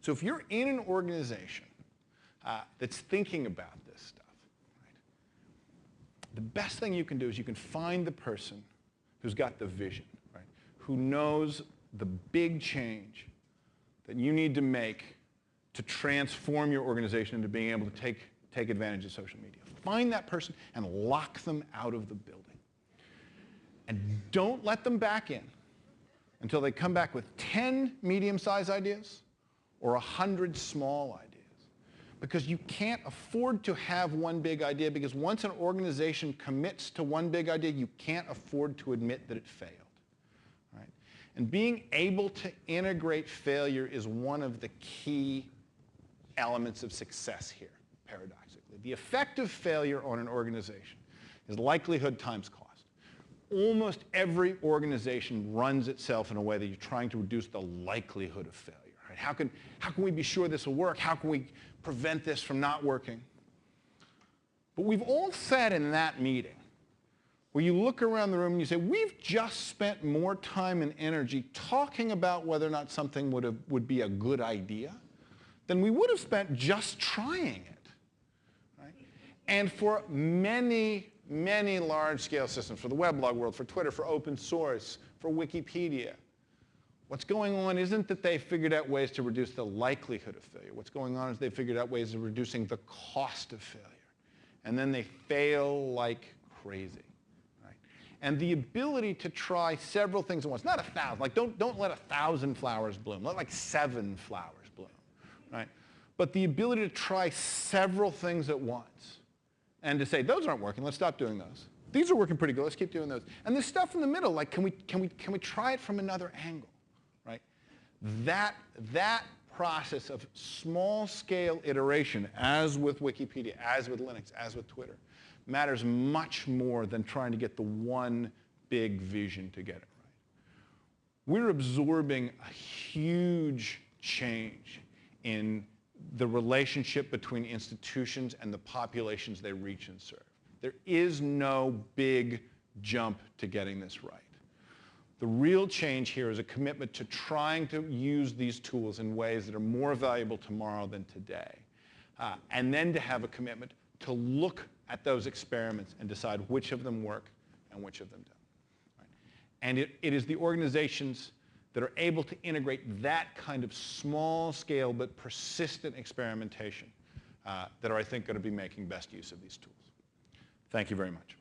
So if you're in an organization that's thinking about this stuff, right, the best thing you can do is you can find the person who's got the vision, right, who knows the big change that you need to make to transform your organization into being able to take advantage of social media. Find that person and lock them out of the building. And don't let them back in until they come back with 10 medium-sized ideas or 100 small ideas. Because you can't afford to have one big idea, because once an organization commits to one big idea, you can't afford to admit that it failed. Right? And being able to integrate failure is one of the key elements of success here, paradoxically. The effect of failure on an organization is likelihood times cost. Almost every organization runs itself in a way that you're trying to reduce the likelihood of failure. Right? How can we be sure this will work? How can we prevent this from not working? But we've all said in that meeting, where you look around the room and you say, we've just spent more time and energy talking about whether or not something would be a good idea than we would have spent just trying it. Right? And for many large-scale systems, for the weblog world, for Twitter, for open source, for Wikipedia, what's going on isn't that they figured out ways to reduce the likelihood of failure. What's going on is they figured out ways of reducing the cost of failure. And then they fail like crazy. Right? And the ability to try several things at once, not 1,000, like don't let 1,000 flowers bloom, let like 7 flowers bloom. Right? But the ability to try several things at once and to say, those aren't working, let's stop doing those. These are working pretty good, let's keep doing those. And the stuff in the middle, like can we try it from another angle, right? That process of small-scale iteration, as with Wikipedia, as with Linux, as with Twitter, matters much more than trying to get the one big vision to get it right. We're absorbing a huge change in the relationship between institutions and the populations they reach and serve. There is no big jump to getting this right. The real change here is a commitment to trying to use these tools in ways that are more valuable tomorrow than today. And then to have a commitment to look at those experiments and decide which of them work and which of them don't. Right? And it is the organizations that are able to integrate that kind of small-scale but persistent experimentation that are, I think, going to be making best use of these tools. Thank you very much.